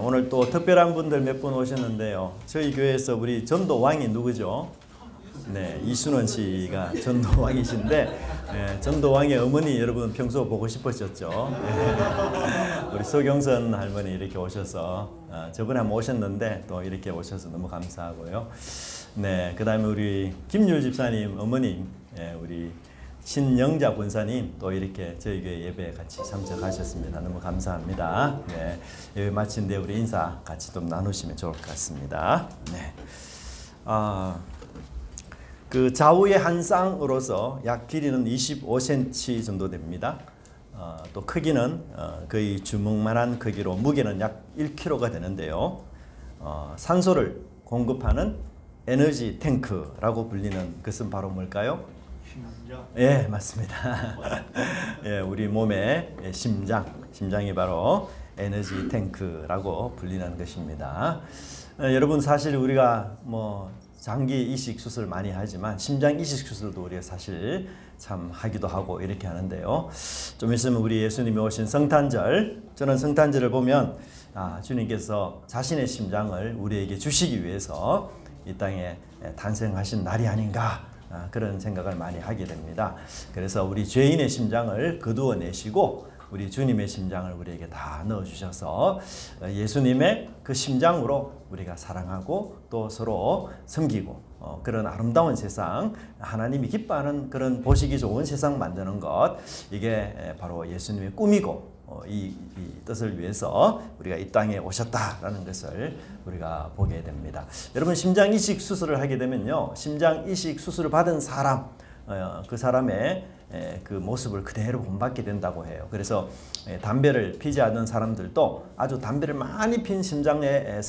오늘 또 특별한 분들 몇 분 오셨는데요. 저희 교회에서 우리 전도왕이 누구죠? 네, 이순원 씨가 전도왕이신데, 전도왕의 어머니 여러분 평소 보고 싶으셨죠? 우리 서경선 할머니 이렇게 오셔서 저번에 한번 오셨는데 또 이렇게 오셔서 너무 감사하고요. 네, 그 다음에 우리 김율 집사님 어머님, 우리 신영자 권사님 또 이렇게 저희 교회 예배에 같이 참석하셨습니다. 너무 감사합니다. 네, 예배 마친 뒤에 우리 인사 같이 좀 나누시면 좋을 것 같습니다. 네, 그 좌우의 한 쌍으로서 약 길이는 25cm 정도 됩니다. 또 크기는 거의 주먹만한 크기로 무게는 약 1kg가 되는데요. 산소를 공급하는 에너지 탱크라고 불리는 것은 바로 뭘까요? 심장. 예, 맞습니다. 예, 우리 몸의 심장이 바로 에너지 탱크라고 불리는 것입니다. 여러분 사실 우리가 뭐 장기 이식 수술 많이 하지만 심장 이식 수술도 우리가 사실 참 하기도 하고 이렇게 하는데요. 좀 있으면 우리 예수님이 오신 성탄절, 저는 성탄절을 보면 주님께서 자신의 심장을 우리에게 주시기 위해서 이 땅에 탄생하신 날이 아닌가 그런 생각을 많이 하게 됩니다. 그래서 우리 죄인의 심장을 거두어 내시고 우리 주님의 심장을 우리에게 다 넣어주셔서 예수님의 그 심장으로 우리가 사랑하고 또 서로 섬기고 그런 아름다운 세상, 하나님이 기뻐하는 그런 보시기 좋은 세상 만드는 것, 이게 바로 예수님의 꿈이고 이 뜻을 위해서 우리가 이 땅에 오셨다라는 것을 우리가 보게 됩니다. 여러분 심장 이식 수술을 하게 되면요, 심장 이식 수술을 받은 사람, 그 사람의 그 모습을 그대로 본받게 된다고 해요. 그래서 담배를 피지 않는 사람들도 아주 담배를 많이 핀 심장의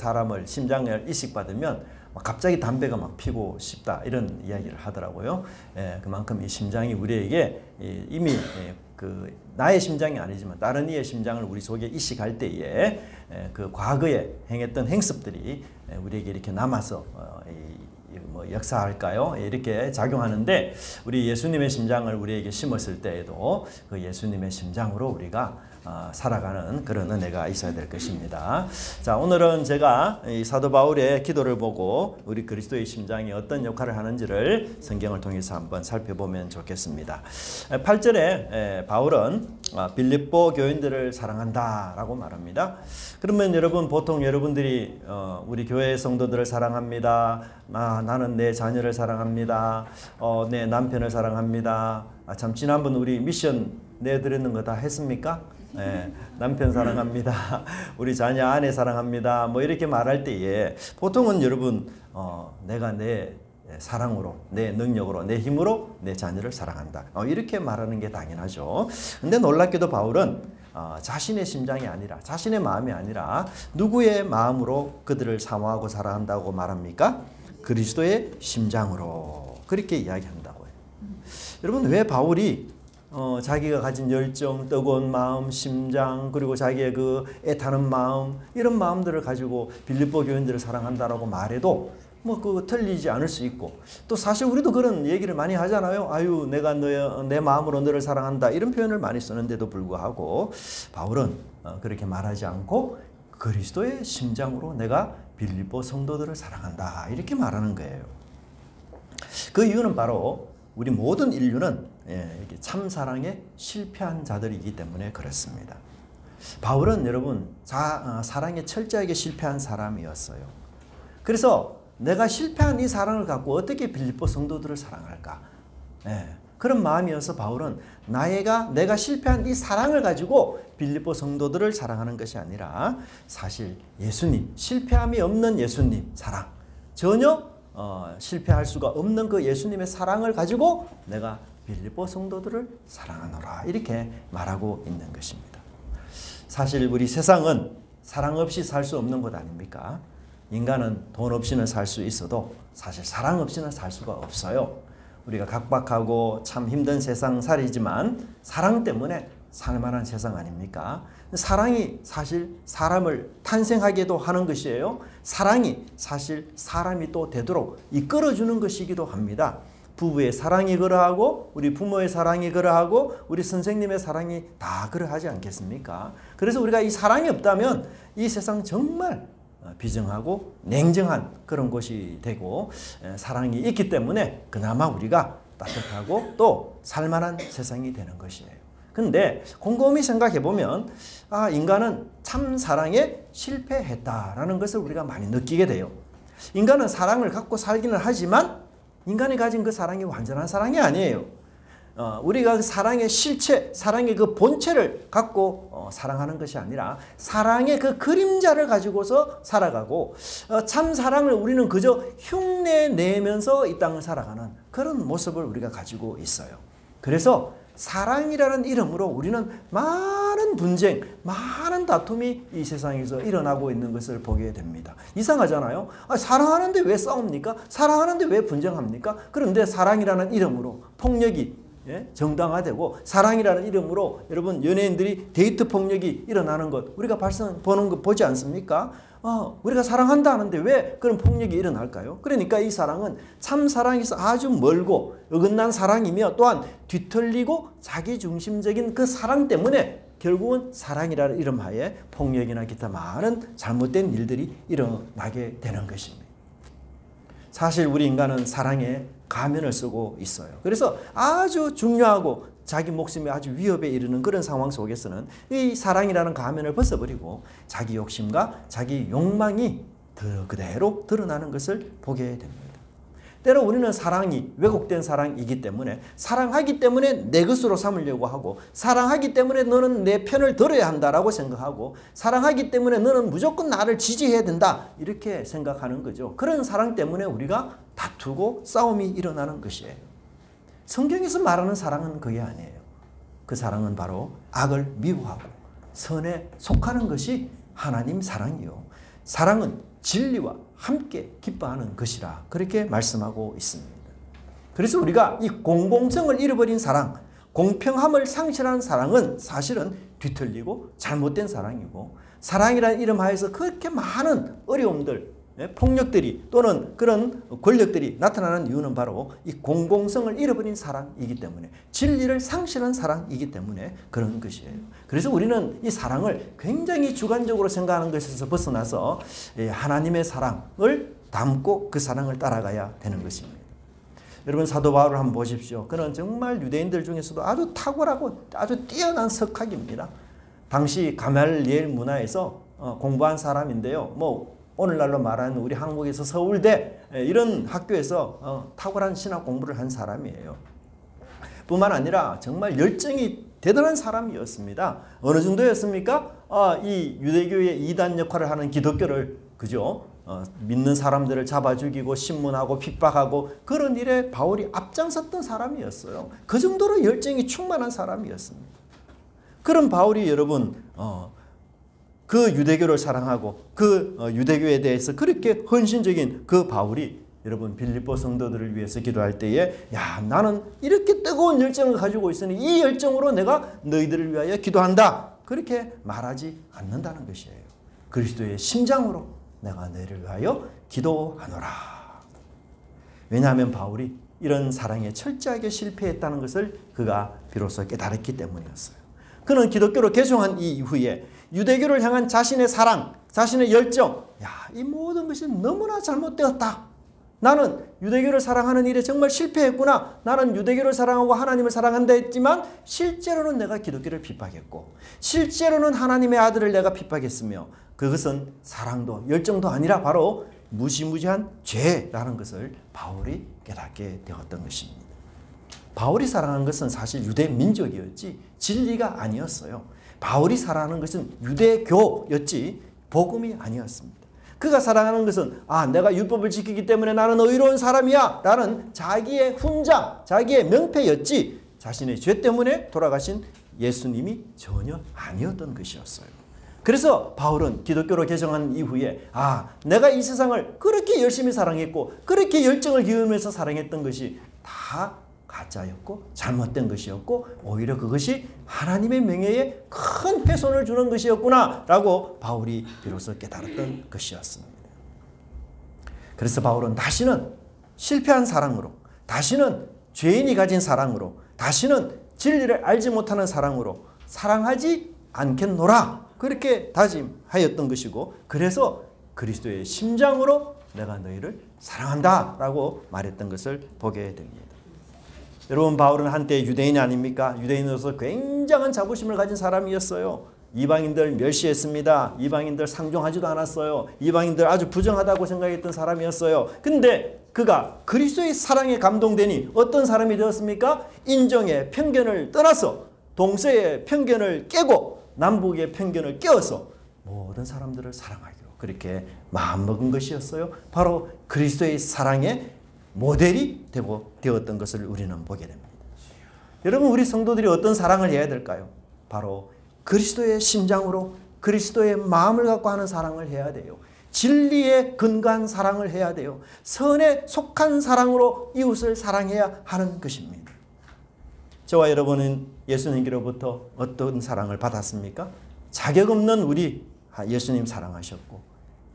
심장을 이식받으면 갑자기 담배가 막 피고 싶다 이런 이야기를 하더라고요. 그만큼 이 심장이 우리에게 이미 나의 심장이 아니지만 다른 이의 심장을 우리 속에 이식할 때에 그 과거에 행했던 행습들이 우리에게 이렇게 남아서 역사할까요? 이렇게 작용하는데, 우리 예수님의 심장을 우리에게 심었을 때에도 그 예수님의 심장으로 우리가 살아가는 그런 은혜가 있어야 될 것입니다. 자, 오늘은 제가 이 사도 바울의 기도를 보고 우리 그리스도의 심장이 어떤 역할을 하는지를 성경을 통해서 한번 살펴보면 좋겠습니다. 8절에 바울은 빌립보 교인들을 사랑한다라고 말합니다. 그러면 여러분, 보통 여러분들이 우리 교회 성도들을 사랑합니다. 나는 내 자녀를 사랑합니다. 내 남편을 사랑합니다. 참 지난번 우리 미션 내드리는 거 다 했습니까? 네, 남편 사랑합니다. 우리 자녀 아내 사랑합니다. 뭐 이렇게 말할 때에 보통은 여러분 내가 내 사랑으로, 내 능력으로, 내 힘으로 내 자녀를 사랑한다. 이렇게 말하는 게 당연하죠. 근데 놀랍게도 바울은 자신의 심장이 아니라, 자신의 마음이 아니라 누구의 마음으로 그들을 사모하고 사랑한다고 말합니까? 그리스도의 심장으로 그렇게 이야기한다고 해요. 여러분, 왜 바울이 자기가 가진 열정, 뜨거운 마음, 심장, 그리고 자기의 그 애타는 마음, 이런 마음들을 가지고 빌립보 교인들을 사랑한다라고 말해도 틀리지 않을 수 있고, 또 사실 우리도 그런 얘기를 많이 하잖아요. 아유, 내가 내 마음으로 너를 사랑한다, 이런 표현을 많이 쓰는데도 불구하고 바울은 그렇게 말하지 않고 그리스도의 심장으로 내가 빌립보 성도들을 사랑한다, 이렇게 말하는 거예요. 그 이유는 바로 우리 모든 인류는 이렇게 참 사랑에 실패한 자들이기 때문에 그렇습니다. 바울은 여러분 사랑에 철저하게 실패한 사람이었어요. 그래서 내가 실패한 이 사랑을 갖고 어떻게 빌립보 성도들을 사랑할까? 그런 마음이어서 바울은 내가 실패한 이 사랑을 가지고 빌립보 성도들을 사랑하는 것이 아니라 사실 예수님, 실패함이 없는 예수님 사랑, 전혀 실패할 수가 없는 그 예수님의 사랑을 가지고 내가 빌립보 성도들을 사랑하노라, 이렇게 말하고 있는 것입니다. 사실 우리 세상은 사랑 없이 살 수 없는 것 아닙니까? 인간은 돈 없이는 살 수 있어도 사실 사랑 없이는 살 수가 없어요. 우리가 각박하고 참 힘든 세상 살이지만 사랑 때문에 살만한 세상 아닙니까? 사랑이 사실 사람을 탄생하게도 하는 것이에요. 사랑이 사실 사람이 또 되도록 이끌어주는 것이기도 합니다. 부부의 사랑이 그러하고 우리 부모의 사랑이 그러하고 우리 선생님의 사랑이 다 그러하지 않겠습니까? 그래서 우리가 이 사랑이 없다면 이 세상 정말 비정하고 냉정한 그런 곳이 되고, 사랑이 있기 때문에 그나마 우리가 따뜻하고 또 살만한 세상이 되는 것이에요. 근데 곰곰이 생각해 보면 인간은 참 사랑에 실패했다라는 것을 우리가 많이 느끼게 돼요. 인간은 사랑을 갖고 살기는 하지만 인간이 가진 그 사랑이 완전한 사랑이 아니에요. 우리가 그 사랑의 실체, 사랑의 그 본체를 갖고 사랑하는 것이 아니라 사랑의 그 그림자를 가지고서 살아가고, 참 사랑을 우리는 그저 흉내내면서 이 땅을 살아가는 그런 모습을 우리가 가지고 있어요. 그래서 사랑이라는 이름으로 우리는 많은 분쟁, 많은 다툼이 이 세상에서 일어나고 있는 것을 보게 됩니다. 이상하잖아요. 사랑하는데 왜 싸웁니까? 사랑하는데 왜 분쟁합니까? 그런데 사랑이라는 이름으로 폭력이 정당화되고, 사랑이라는 이름으로 여러분 연예인들이 데이트 폭력이 일어나는 것 우리가 보는 거 보지 않습니까? 우리가 사랑한다 하는데 왜 그런 폭력이 일어날까요? 그러니까 이 사랑은 참 사랑에서 아주 멀고 어긋난 사랑이며, 또한 뒤틀리고 자기중심적인 그 사랑 때문에 결국은 사랑이라는 이름 하에 폭력이나 기타 많은 잘못된 일들이 일어나게 되는 것입니다. 사실 우리 인간은 사랑에 가면을 쓰고 있어요. 그래서 아주 중요하고 자기 목숨이 아주 위협에 이르는 그런 상황 속에서는 이 사랑이라는 가면을 벗어버리고 자기 욕심과 자기 욕망이 그대로 드러나는 것을 보게 됩니다. 때로 우리는 사랑이 왜곡된 사랑이기 때문에, 사랑하기 때문에 내 것으로 삼으려고 하고, 사랑하기 때문에 너는 내 편을 들어야 한다라고 생각하고, 사랑하기 때문에 너는 무조건 나를 지지해야 된다 이렇게 생각하는 거죠. 그런 사랑 때문에 우리가 다투고 싸움이 일어나는 것이에요. 성경에서 말하는 사랑은 그게 아니에요. 그 사랑은 바로 악을 미워하고 선에 속하는 것이 하나님 사랑이요, 사랑은 진리와 함께 기뻐하는 것이라 그렇게 말씀하고 있습니다. 그래서 우리가 이 공공성을 잃어버린 사랑, 공평함을 상실한 사랑은 사실은 뒤틀리고 잘못된 사랑이고, 사랑이라는 이름 하에서 그렇게 많은 어려움들, 폭력들이 또는 그런 권력들이 나타나는 이유는 바로 이 공공성을 잃어버린 사랑이기 때문에, 진리를 상실한 사랑이기 때문에 그런 것이에요. 그래서 우리는 이 사랑을 굉장히 주관적으로 생각하는 것에서 벗어나서 하나님의 사랑을 담고 그 사랑을 따라가야 되는 것입니다. 여러분 사도 바울을 한번 보십시오. 그는 정말 유대인들 중에서도 아주 탁월하고 아주 뛰어난 석학입니다. 당시 가말리엘 문화에서 공부한 사람인데요. 오늘날로 말하는 우리 한국에서 서울대 이런 학교에서 탁월한 신학 공부를 한 사람이에요. 뿐만 아니라 정말 열정이 대단한 사람이었습니다. 어느 정도였습니까? 이 유대교의 이단 역할을 하는 기독교를 믿는 사람들을 잡아 죽이고 신문하고 핍박하고 그런 일에 바울이 앞장섰던 사람이었어요. 그 정도로 열정이 충만한 사람이었습니다. 그런 바울이 여러분 그 유대교를 사랑하고 그 유대교에 대해서 그렇게 헌신적인 그 바울이 여러분 빌립보 성도들을 위해서 기도할 때에 나는 이렇게 뜨거운 열정을 가지고 있으니 이 열정으로 내가 너희들을 위하여 기도한다 그렇게 말하지 않는다는 것이에요. 그리스도의 심장으로 내가 너희를 위하여 기도하노라. 왜냐하면 바울이 이런 사랑에 철저하게 실패했다는 것을 그가 비로소 깨달았기 때문이었어요. 그는 기독교로 개종한 이후에 유대교를 향한 자신의 사랑, 자신의 열정, 이 모든 것이 너무나 잘못되었다. 나는 유대교를 사랑하는 일에 정말 실패했구나. 나는 유대교를 사랑하고 하나님을 사랑한다 했지만 실제로는 내가 기독교를 핍박했고 실제로는 하나님의 아들을 내가 핍박했으며 그것은 사랑도 열정도 아니라 바로 무시무시한 죄라는 것을 바울이 깨닫게 되었던 것입니다. 바울이 사랑하는 것은 사실 유대 민족이었지 진리가 아니었어요. 바울이 사랑하는 것은 유대교였지 복음이 아니었습니다. 그가 사랑하는 것은 내가 율법을 지키기 때문에 나는 의로운 사람이야 라는 자기의 훈장, 자기의 명패였지 자신의 죄 때문에 돌아가신 예수님이 전혀 아니었던 것이었어요. 그래서 바울은 기독교로 개종한 이후에 내가 이 세상을 그렇게 열심히 사랑했고 그렇게 열정을 기울이면서 사랑했던 것이 다 가짜였고 잘못된 것이었고 오히려 그것이 하나님의 명예에 큰 훼손을 주는 것이었구나 라고 바울이 비로소 깨달았던 것이었습니다. 그래서 바울은 다시는 실패한 사랑으로 다시는 죄인이 가진 사랑으로, 다시는 진리를 알지 못하는 사랑으로 사랑하지 않겠노라. 그렇게 다짐하였던 것이고, 그래서 그리스도의 심장으로 내가 너희를 사랑한다 라고 말했던 것을 보게 됩니다. 여러분, 바울은 한때 유대인이 아닙니까? 유대인으로서 굉장한 자부심을 가진 사람이었어요. 이방인들 멸시했습니다. 이방인들 상종하지도 않았어요. 이방인들 아주 부정하다고 생각했던 사람이었어요. 근데 그가 그리스도의 사랑에 감동되니 어떤 사람이 되었습니까? 인정의 편견을 떠나서 동서의 편견을 깨고 남북의 편견을 깨어서 모든 사람들을 사랑하기로 그렇게 마음먹은 것이었어요. 바로 그리스도의 사랑의 모델이 되었던 것을 우리는 보게 됩니다. 여러분, 우리 성도들이 어떤 사랑을 해야 될까요? 바로 그리스도의 심장으로 그리스도의 마음을 갖고 하는 사랑을 해야 돼요. 진리에 근거한 사랑을 해야 돼요. 선에 속한 사랑으로 이웃을 사랑해야 하는 것입니다. 저와 여러분은 예수님께로부터 어떤 사랑을 받았습니까? 자격 없는 우리 예수님 사랑하셨고,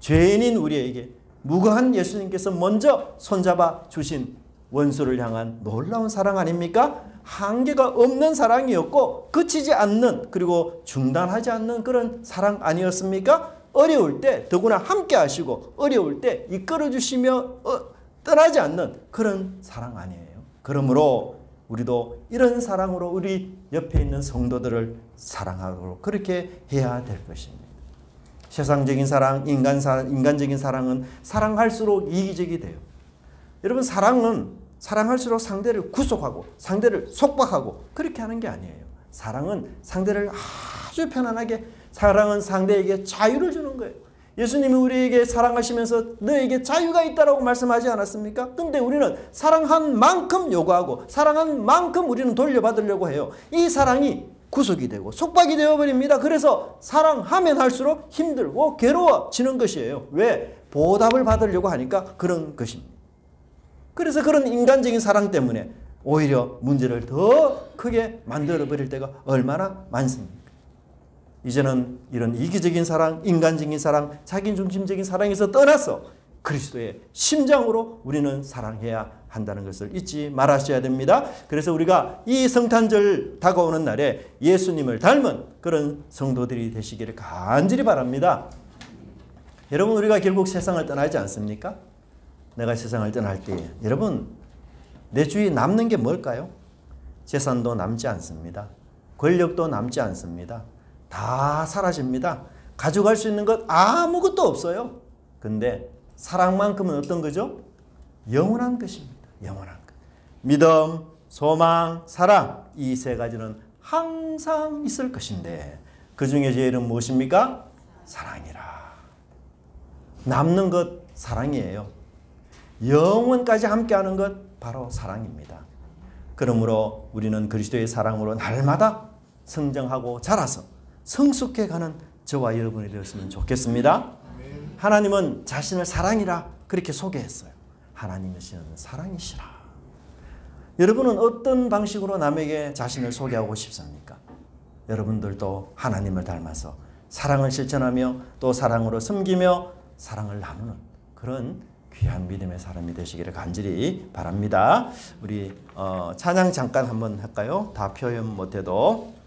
죄인인 우리에게 무고한 예수님께서 먼저 손잡아 주신 원수를 향한 놀라운 사랑 아닙니까? 한계가 없는 사랑이었고 그치지 않는, 그리고 중단하지 않는 그런 사랑 아니었습니까? 어려울 때 더구나 함께 하시고 어려울 때 이끌어 주시며 떠나지 않는 그런 사랑 아니에요. 그러므로 우리도 이런 사랑으로 우리 옆에 있는 성도들을 사랑하도록 그렇게 해야 될 것입니다. 세상적인 사랑, 인간적인 사랑은 사랑할수록 이기적이 돼요. 여러분, 사랑은 사랑할수록 상대를 구속하고 상대를 속박하고 그렇게 하는 게 아니에요. 사랑은 상대를 아주 편안하게, 사랑은 상대에게 자유를 주는 거예요. 예수님이 우리에게 사랑하시면서 너에게 자유가 있다라고 말씀하지 않았습니까? 근데 우리는 사랑한 만큼 요구하고 사랑한 만큼 우리는 돌려받으려고 해요. 이 사랑이 구속이 되고 속박이 되어버립니다. 그래서 사랑하면 할수록 힘들고 괴로워지는 것이에요. 왜? 보답을 받으려고 하니까 그런 것입니다. 그래서 그런 인간적인 사랑 때문에 오히려 문제를 더 크게 만들어버릴 때가 얼마나 많습니까? 이제는 이런 이기적인 사랑, 인간적인 사랑, 자기중심적인 사랑에서 떠나서 그리스도의 심장으로 우리는 사랑해야 한다는 것을 잊지 말아셔야 됩니다. 그래서 우리가 이 성탄절 다가오는 날에 예수님을 닮은 그런 성도들이 되시기를 간절히 바랍니다. 여러분, 우리가 결국 세상을 떠나지 않습니까? 내가 세상을 떠날 때 여러분, 내 주위에 남는 게 뭘까요? 재산도 남지 않습니다. 권력도 남지 않습니다. 다 사라집니다. 가져갈 수 있는 것 아무것도 없어요. 근데 사랑만큼은 어떤 거죠? 영원한 것입니다. 영원한 것. 믿음, 소망, 사랑, 이 세 가지는 항상 있을 것인데 그 중에 제일은 무엇입니까? 사랑이라. 남는 것 사랑이에요. 영원까지 함께하는 것 바로 사랑입니다. 그러므로 우리는 그리스도의 사랑으로 날마다 성장하고 자라서 성숙해가는 저와 여러분이 되었으면 좋겠습니다. 하나님은 자신을 사랑이라 그렇게 소개했어요. 하나님은 사랑이시라. 여러분은 어떤 방식으로 남에게 자신을 소개하고 싶습니까? 여러분들도 하나님을 닮아서 사랑을 실천하며 또 사랑으로 섬기며 사랑을 나누는 그런 귀한 믿음의 사람이 되시기를 간절히 바랍니다. 우리 찬양 잠깐 한번 할까요? 다 표현 못해도.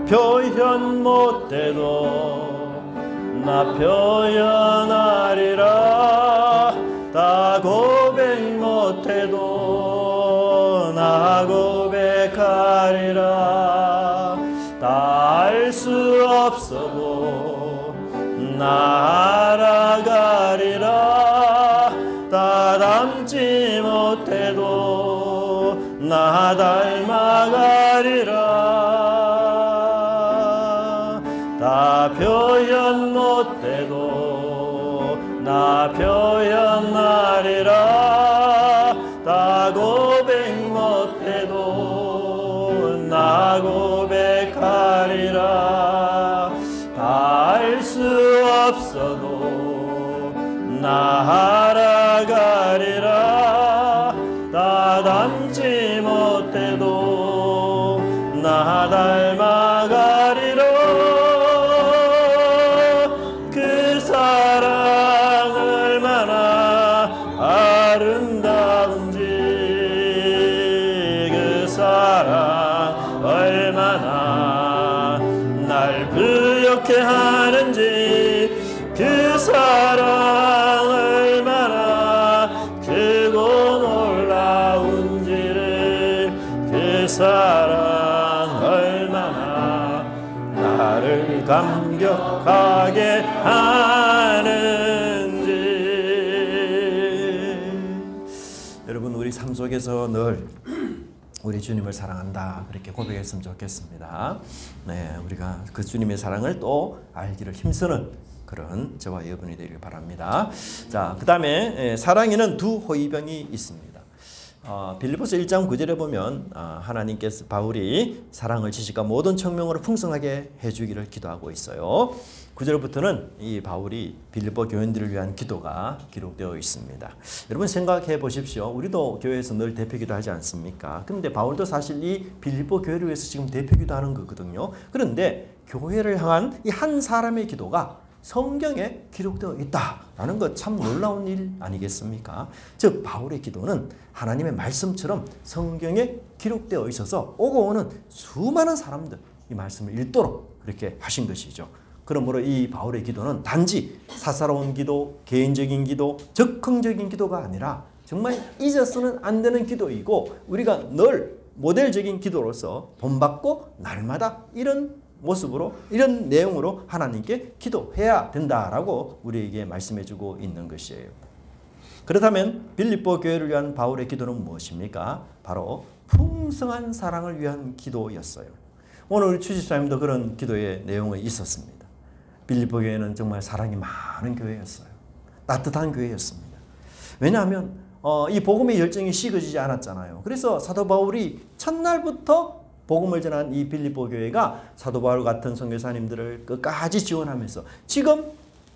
표현 못해도 나 표현하리라. 다 고백 못해도 나 고백하리라. 다 알 수 없어도 나 알아가리라. 다 닮지 못해도 나 닮아가리라. 나 표현 못해도 나 표현하리라. 다 고백 못해도 나 고백하리라. 다 알 수 없어도 나 알아가리라. 얼마나 나를 감격하게 하는지. 여러분, 우리 삶 속에서 늘 우리 주님을 사랑한다 그렇게 고백했으면 좋겠습니다. 네, 우리가 그 주님의 사랑을 또 알기를 힘쓰는 그런 저와 여러분이 되길 바랍니다. 자, 그 다음에 사랑에는 두 호위병이 있습니다. 빌립보서 1장 9절에 보면 하나님께서 바울이 사랑을 지식과 모든 청명으로 풍성하게 해주기를 기도하고 있어요. 9절부터는 이 바울이 빌립보 교인들을 위한 기도가 기록되어 있습니다. 여러분 생각해 보십시오. 우리도 교회에서 늘 대표기도 하지 않습니까? 그런데 바울도 사실 이 빌립보 교회를 위해서 지금 대표기도 하는 거거든요. 그런데 교회를 향한 이 한 사람의 기도가 성경에 기록되어 있다라는 것 참 놀라운 일 아니겠습니까? 즉 바울의 기도는 하나님의 말씀처럼 성경에 기록되어 있어서 오고 오는 수많은 사람들 이 말씀을 읽도록 그렇게 하신 것이죠. 그러므로 이 바울의 기도는 단지 사사로운 기도, 개인적인 기도, 적극적인 기도가 아니라 정말 잊어서는 안 되는 기도이고 우리가 늘 모델적인 기도로서 본받고 날마다 이런 모습으로 이런 내용으로 하나님께 기도해야 된다라고 우리에게 말씀해주고 있는 것이에요. 그렇다면 빌립보 교회를 위한 바울의 기도는 무엇입니까? 바로 풍성한 사랑을 위한 기도였어요. 오늘 우리 추집사님도 그런 기도의 내용이 있었습니다. 빌립보 교회는 정말 사랑이 많은 교회였어요. 따뜻한 교회였습니다. 왜냐하면 이 복음의 열정이 식어지지 않았잖아요. 그래서 사도 바울이 첫날부터 복음을 전한 이 빌립보 교회가 사도 바울 같은 선교사님들을 끝까지 지원하면서 지금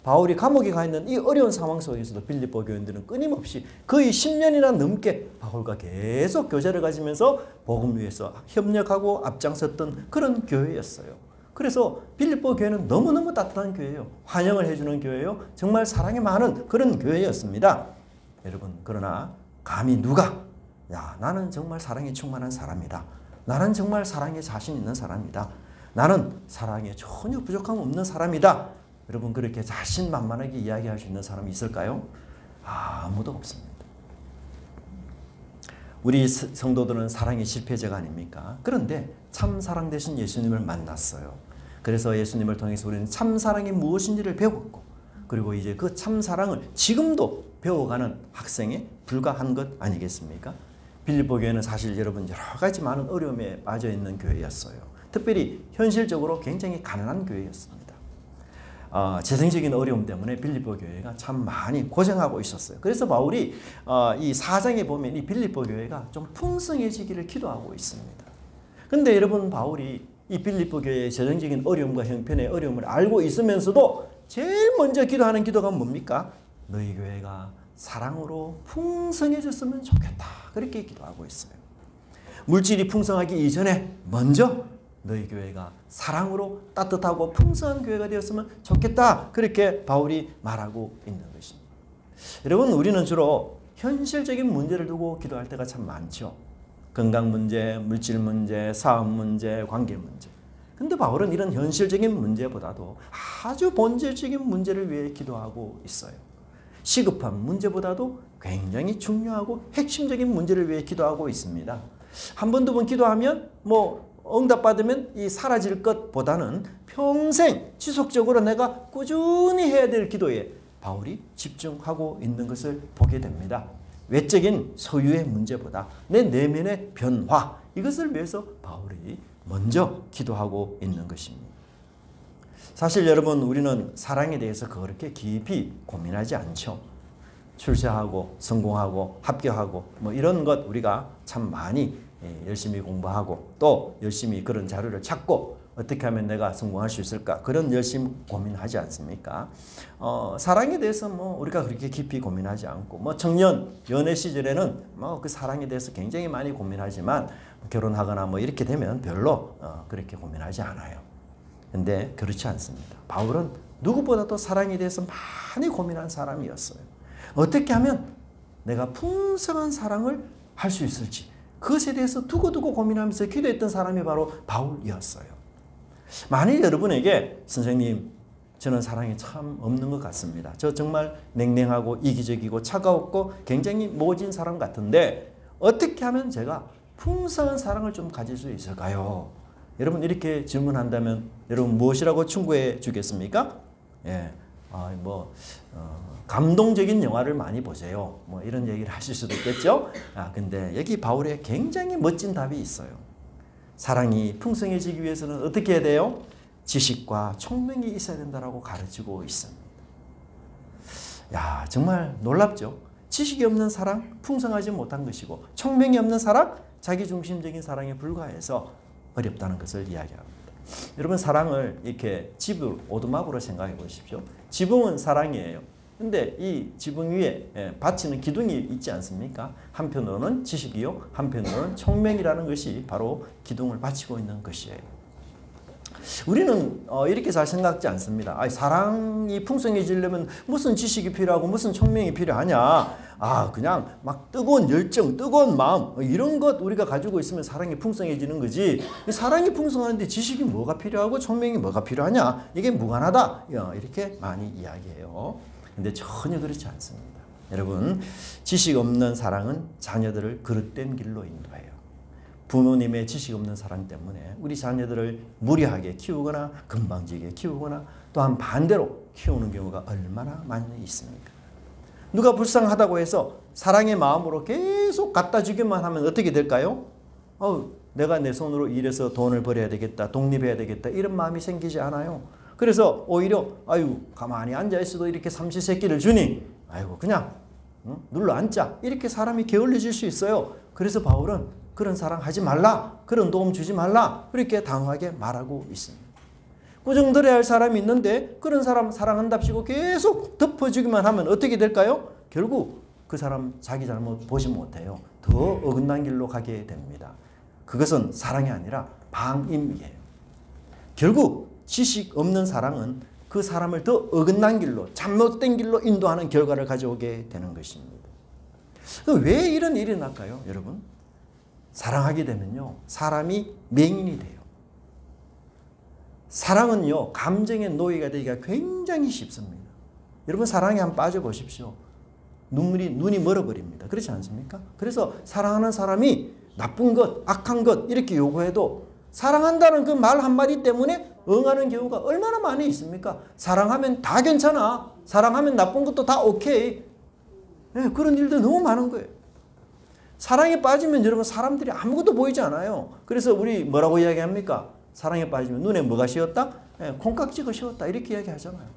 바울이 감옥에 가 있는 이 어려운 상황 속에서도 빌립보 교인들은 끊임없이 거의 10년이나 넘게 바울과 계속 교제를 가지면서 복음 위해서 협력하고 앞장섰던 그런 교회였어요. 그래서 빌립보 교회는 너무너무 따뜻한 교회예요. 환영을 해주는 교회예요. 정말 사랑이 많은 그런 교회였습니다. 여러분, 그러나 감히 누가 나는 정말 사랑이 충만한 사람이다. 나는 정말 사랑에 자신 있는 사람이다. 나는 사랑에 전혀 부족함 없는 사람이다. 여러분 그렇게 자신만만하게 이야기할 수 있는 사람이 있을까요? 아무도 없습니다. 우리 성도들은 사랑의 실패자가 아닙니까? 그런데 참 사랑 되신 예수님을 만났어요. 그래서 예수님을 통해서 우리는 참 사랑이 무엇인지를 배웠고 그리고 이제 그 참 사랑을 지금도 배워가는 학생에 불과한 것 아니겠습니까? 빌립보 교회는 사실 여러분 여러 가지 많은 어려움에 빠져 있는 교회였어요. 특별히 현실적으로 굉장히 가난한 교회였습니다. 재정적인 어려움 때문에 빌립보 교회가 참 많이 고생하고 있었어요. 그래서 바울이 이 4장에 보면 이 빌립보 교회가 좀 풍성해지기를 기도하고 있습니다. 그런데 여러분 바울이 이 빌립보 교회의 재정적인 어려움과 형편의 어려움을 알고 있으면서도 제일 먼저 기도하는 기도가 뭡니까? 너희 교회가 사랑으로 풍성해졌으면 좋겠다. 그렇게 기도하고 있어요. 물질이 풍성하기 이전에 먼저 너희 교회가 사랑으로 따뜻하고 풍성한 교회가 되었으면 좋겠다. 그렇게 바울이 말하고 있는 것입니다. 여러분 우리는 주로 현실적인 문제를 두고 기도할 때가 참 많죠. 건강 문제, 물질 문제, 사업 문제, 관계 문제. 근데 바울은 이런 현실적인 문제보다도 아주 본질적인 문제를 위해 기도하고 있어요. 시급한 문제보다도 굉장히 중요하고 핵심적인 문제를 위해 기도하고 있습니다. 한 번, 두 번 기도하면 응답받으면 이 사라질 것보다는 평생 지속적으로 내가 꾸준히 해야 될 기도에 바울이 집중하고 있는 것을 보게 됩니다. 외적인 소유의 문제보다 내 내면의 변화 이것을 위해서 바울이 먼저 기도하고 있는 것입니다. 사실 여러분 우리는 사랑에 대해서 그렇게 깊이 고민하지 않죠. 출세하고 성공하고 합격하고 이런 것 우리가 참 많이 열심히 공부하고 또 열심히 그런 자료를 찾고 어떻게 하면 내가 성공할 수 있을까 그런 열심히 고민하지 않습니까? 사랑에 대해서 우리가 그렇게 깊이 고민하지 않고 청년 연애 시절에는 그 사랑에 대해서 굉장히 많이 고민하지만 결혼하거나 이렇게 되면 별로 그렇게 고민하지 않아요. 근데 그렇지 않습니다. 바울은 누구보다도 사랑에 대해서 많이 고민한 사람이었어요. 어떻게 하면 내가 풍성한 사랑을 할 수 있을지 그것에 대해서 두고두고 고민하면서 기도했던 사람이 바로 바울이었어요. 만일 여러분에게 선생님 저는 사랑이 참 없는 것 같습니다. 저 정말 냉랭하고 이기적이고 차가웠고 굉장히 모진 사람 같은데 어떻게 하면 제가 풍성한 사랑을 좀 가질 수 있을까요? 여러분 이렇게 질문한다면 여러분 무엇이라고 충고해 주겠습니까? 예, 감동적인 영화를 많이 보세요. 뭐 이런 얘기를 하실 수도 있겠죠. 근데 여기 바울의 굉장히 멋진 답이 있어요. 사랑이 풍성해지기 위해서는 어떻게 해야 돼요? 지식과 총명이 있어야 된다라고 가르치고 있습니다. 야, 정말 놀랍죠? 지식이 없는 사랑, 풍성하지 못한 것이고 총명이 없는 사랑, 자기중심적인 사랑에 불과해서 어렵다는 것을 이야기합니다. 여러분 사랑을 이렇게 지붕, 오두막으로 생각해 보십시오. 지붕은 사랑이에요. 근데 이 지붕 위에 받치는 기둥이 있지 않습니까? 한편으로는 지식이요, 한편으로는 총명이라는 것이 바로 기둥을 받치고 있는 것이에요. 우리는 이렇게 잘 생각지 않습니다. 사랑이 풍성해지려면 무슨 지식이 필요하고 무슨 총명이 필요하냐. 그냥 막 뜨거운 열정, 뜨거운 마음 이런 것 우리가 가지고 있으면 사랑이 풍성해지는 거지. 사랑이 풍성한데 지식이 뭐가 필요하고 총명이 뭐가 필요하냐. 이게 무관하다. 이렇게 많이 이야기해요. 근데 전혀 그렇지 않습니다. 여러분, 지식 없는 사랑은 자녀들을 그릇된 길로 인도해요. 부모님의 지식 없는 사랑 때문에 우리 자녀들을 무리하게 키우거나 금방지게 키우거나 또한 반대로 키우는 경우가 얼마나 많이 있습니까? 누가 불쌍하다고 해서 사랑의 마음으로 계속 갖다 주기만 하면 어떻게 될까요? 내가 내 손으로 일해서 돈을 벌어야 되겠다, 독립해야 되겠다 이런 마음이 생기지 않아요. 그래서 오히려 가만히 앉아있어도 이렇게 삼시세끼를 주니 그냥 눌러 앉자 이렇게 사람이 게을러질 수 있어요. 그래서 바울은 그런 사랑 하지 말라, 그런 도움 주지 말라 그렇게 단호하게 말하고 있습니다. 꾸중들어야 할 사람이 있는데 그런 사람 사랑한답시고 계속 덮어주기만 하면 어떻게 될까요? 결국 그 사람 자기 잘못 보지 못해요. 더 어긋난 길로 가게 됩니다. 그것은 사랑이 아니라 방임이에요. 결국 지식 없는 사랑은 그 사람을 더 어긋난 길로, 잘못된 길로 인도하는 결과를 가져오게 되는 것입니다. 왜 이런 일이 날까요, 여러분? 사랑하게 되면요, 사람이 맹인이 돼요. 사랑은요, 감정의 노예가 되기가 굉장히 쉽습니다. 여러분 사랑에 한번 빠져보십시오. 눈이 멀어버립니다. 그렇지 않습니까? 그래서 사랑하는 사람이 나쁜 것, 악한 것 이렇게 요구해도 사랑한다는 그 말 한마디 때문에 응하는 경우가 얼마나 많이 있습니까? 사랑하면 다 괜찮아. 사랑하면 나쁜 것도 다 오케이. 그런 일도 너무 많은 거예요. 사랑에 빠지면 여러분 사람들이 아무것도 보이지 않아요. 그래서 우리 뭐라고 이야기합니까? 사랑에 빠지면 눈에 뭐가 씌었다? 콩깍지가 씌었다 이렇게 이야기하잖아요.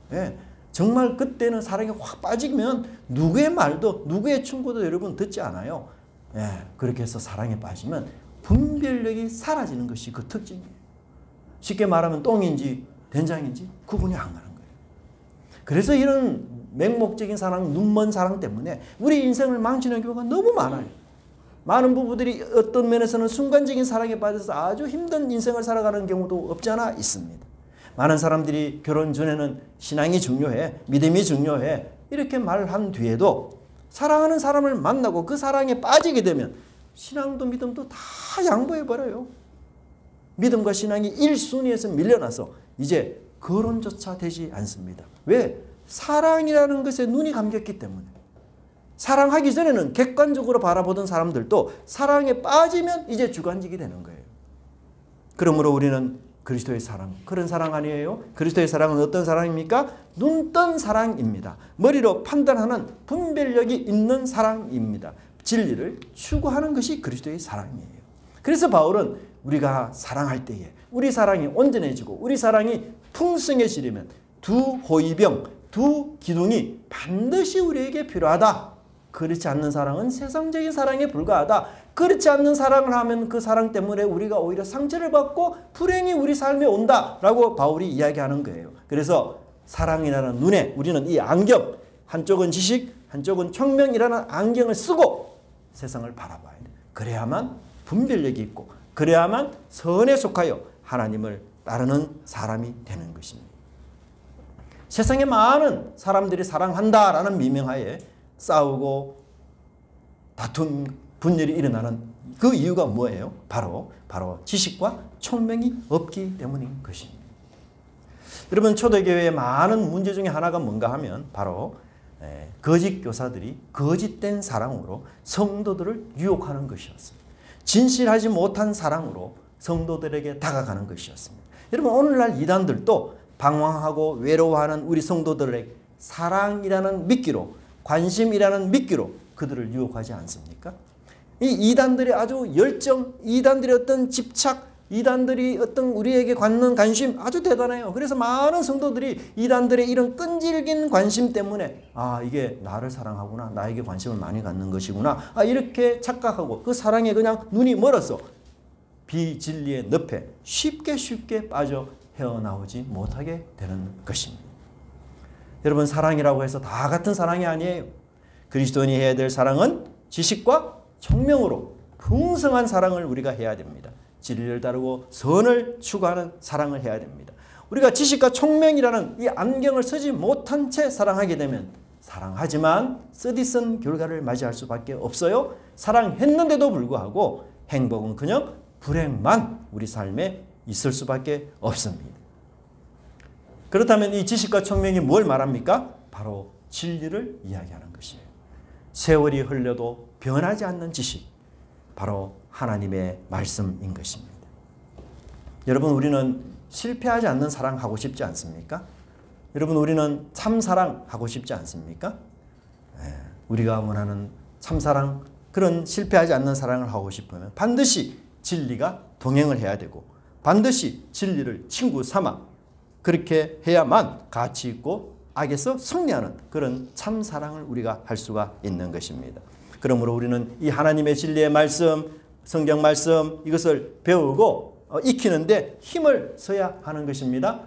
정말 그때는 사랑에 확 빠지면 누구의 말도 누구의 충고도 여러분 듣지 않아요. 그렇게 해서 사랑에 빠지면 분별력이 사라지는 것이 그 특징이에요. 쉽게 말하면 똥인지 된장인지 구분이 안 가는 거예요. 그래서 이런 맹목적인 사랑, 눈먼 사랑 때문에 우리 인생을 망치는 경우가 너무 많아요. 많은 부부들이 어떤 면에서는 순간적인 사랑에 빠져서 아주 힘든 인생을 살아가는 경우도 없지 않아 있습니다. 많은 사람들이 결혼 전에는 신앙이 중요해, 믿음이 중요해 이렇게 말한 뒤에도 사랑하는 사람을 만나고 그 사랑에 빠지게 되면 신앙도 믿음도 다 양보해버려요. 믿음과 신앙이 1순위에서 밀려나서 이제 거론조차 되지 않습니다. 왜? 사랑이라는 것에 눈이 감겼기 때문에. 사랑하기 전에는 객관적으로 바라보던 사람들도 사랑에 빠지면 이제 주관적이 되는 거예요. 그러므로 우리는 그리스도의 사랑, 그런 사랑 아니에요? 그리스도의 사랑은 어떤 사랑입니까? 눈뜬 사랑입니다. 머리로 판단하는 분별력이 있는 사랑입니다. 진리를 추구하는 것이 그리스도의 사랑이에요. 그래서 바울은 우리가 사랑할 때에 우리 사랑이 온전해지고 우리 사랑이 풍성해지려면 두 호위병, 두 기둥이 반드시 우리에게 필요하다. 그렇지 않는 사랑은 세상적인 사랑에 불과하다. 그렇지 않는 사랑을 하면 그 사랑 때문에 우리가 오히려 상처를 받고 불행이 우리 삶에 온다라고 바울이 이야기하는 거예요. 그래서 사랑이라는 눈에 우리는 이 안경, 한쪽은 지식, 한쪽은 총명이라는 안경을 쓰고 세상을 바라봐야 돼. 그래야만 분별력이 있고 그래야만 선에 속하여 하나님을 따르는 사람이 되는 것입니다. 세상에 많은 사람들이 사랑한다라는 미명하에 싸우고 다툼, 분열이 일어나는 그 이유가 뭐예요? 바로 지식과 총명이 없기 때문인 것입니다. 여러분 초대교회의 많은 문제 중에 하나가 뭔가 하면 바로 거짓 교사들이 거짓된 사랑으로 성도들을 유혹하는 것이었습니다. 진실하지 못한 사랑으로 성도들에게 다가가는 것이었습니다. 여러분, 오늘날 이단들도 방황하고 외로워하는 우리 성도들에게 사랑이라는 미끼로, 관심이라는 미끼로 그들을 유혹하지 않습니까? 이 이단들의 아주 열정, 이단들의 어떤 집착, 이단들이 어떤 우리에게 갖는 관심 아주 대단해요. 그래서 많은 성도들이 이단들의 이런 끈질긴 관심 때문에 이게 나를 사랑하구나, 나에게 관심을 많이 갖는 것이구나, 이렇게 착각하고 그 사랑에 그냥 눈이 멀어서 비진리의 늪에 쉽게 빠져 헤어나오지 못하게 되는 것입니다. 여러분, 사랑이라고 해서 다 같은 사랑이 아니에요. 그리스도인이 해야 될 사랑은 지식과 총명으로 풍성한 사랑을 우리가 해야 됩니다. 진리를 따르고 선을 추구하는 사랑을 해야 됩니다. 우리가 지식과 총명이라는 이 안경을 쓰지 못한 채 사랑하게 되면 사랑하지만 쓰디쓴 결과를 맞이할 수밖에 없어요. 사랑했는데도 불구하고 행복은 그냥 불행만 우리 삶에 있을 수밖에 없습니다. 그렇다면 이 지식과 총명이 뭘 말합니까? 바로 진리를 이야기하는 것이에요. 세월이 흘려도 변하지 않는 지식, 바로 하나님의 말씀인 것입니다. 여러분, 우리는 실패하지 않는 사랑하고 싶지 않습니까? 여러분, 우리는 참사랑 하고 싶지 않습니까? 우리가 원하는 참사랑, 그런 실패하지 않는 사랑을 하고 싶으면 반드시 진리가 동행을 해야 되고 반드시 진리를 친구 삼아 그렇게 해야만 가치 있고 악에서 승리하는 그런 참사랑을 우리가 할 수가 있는 것입니다. 그러므로 우리는 이 하나님의 진리의 말씀, 성경 말씀, 이것을 배우고 익히는데 힘을 써야 하는 것입니다.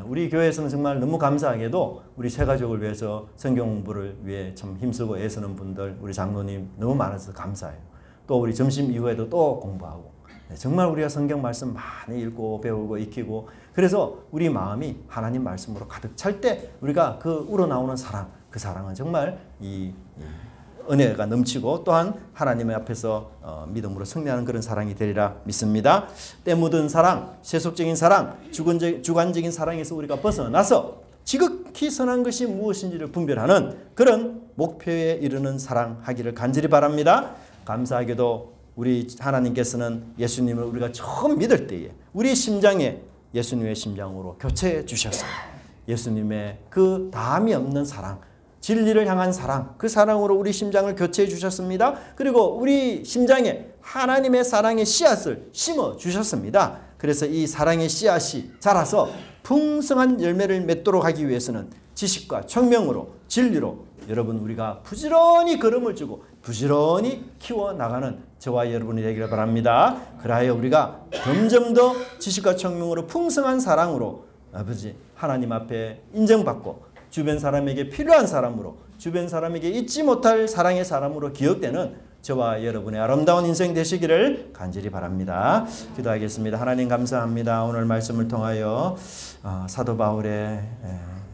우리 교회에서는 정말 너무 감사하게도 우리 새 가족을 위해서 성경 공부를 위해 참 힘쓰고 애쓰는 분들, 우리 장로님 너무 많아서 감사해요. 또 우리 점심 이후에도 또 공부하고, 정말 우리가 성경 말씀 많이 읽고 배우고 익히고, 그래서 우리 마음이 하나님 말씀으로 가득 찰 때 우리가 그 우러나오는 사랑, 그 사랑은 정말 이 은혜가 넘치고 또한 하나님의 앞에서 믿음으로 승리하는 그런 사랑이 되리라 믿습니다. 때 묻은 사랑, 세속적인 사랑, 주관적인 사랑에서 우리가 벗어나서 지극히 선한 것이 무엇인지를 분별하는 그런 목표에 이르는 사랑하기를 간절히 바랍니다. 감사하게도 우리 하나님께서는 예수님을 우리가 처음 믿을 때에 우리 심장에 예수님의 심장으로 교체해 주셨어요. 예수님의 그 다함이 없는 사랑, 진리를 향한 사랑, 그 사랑으로 우리 심장을 교체해 주셨습니다. 그리고 우리 심장에 하나님의 사랑의 씨앗을 심어 주셨습니다. 그래서 이 사랑의 씨앗이 자라서 풍성한 열매를 맺도록 하기 위해서는 지식과 총명으로, 진리로 여러분 우리가 부지런히 걸음을 주고 부지런히 키워나가는 저와 여러분이 되기를 바랍니다. 그리하여 우리가 점점 더 지식과 총명으로 풍성한 사랑으로 아버지 하나님 앞에 인정받고 주변 사람에게 필요한 사람으로, 주변 사람에게 잊지 못할 사랑의 사람으로 기억되는 저와 여러분의 아름다운 인생 되시기를 간절히 바랍니다. 기도하겠습니다. 하나님 감사합니다. 오늘 말씀을 통하여 사도 바울의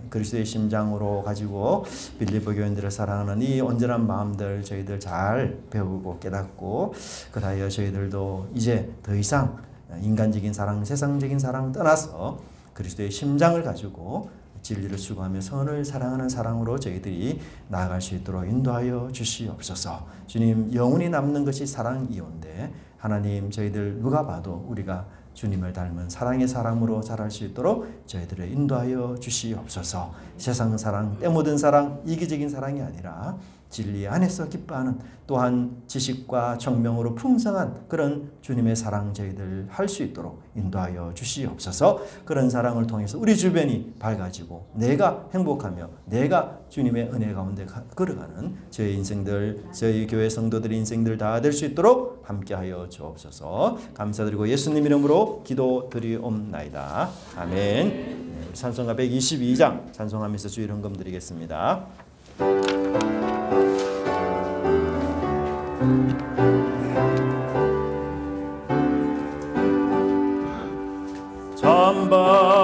그리스도의 심장으로 가지고 빌립보 교인들을 사랑하는 이 온전한 마음들 저희들 잘 배우고 깨닫고, 그리하여 저희들도 이제 더 이상 인간적인 사랑, 세상적인 사랑을 떠나서 그리스도의 심장을 가지고 진리를 추구하며 선을 사랑하는 사랑으로 저희들이 나아갈 수 있도록 인도하여 주시옵소서. 주님, 영원히 남는 것이 사랑이온데 하나님, 저희들 누가 봐도 우리가 주님을 닮은 사랑의 사람으로 자랄 수 있도록 저희들을 인도하여 주시옵소서. 세상 사랑, 때 묻은 사랑, 이기적인 사랑이 아니라 진리 안에서 기뻐하는, 또한 지식과 총명으로 풍성한 그런 주님의 사랑 저희들 할 수 있도록 인도하여 주시옵소서. 그런 사랑을 통해서 우리 주변이 밝아지고 내가 행복하며 내가 주님의 은혜 가운데 걸어가는 저희 인생들, 저희 교회 성도들의 인생들 다 될 수 있도록 함께하여 주옵소서. 감사드리고 예수님 이름으로 기도드리옵나이다. 아멘. 찬송가 122장 찬송하면서 주일 헌금 드리겠습니다. 전방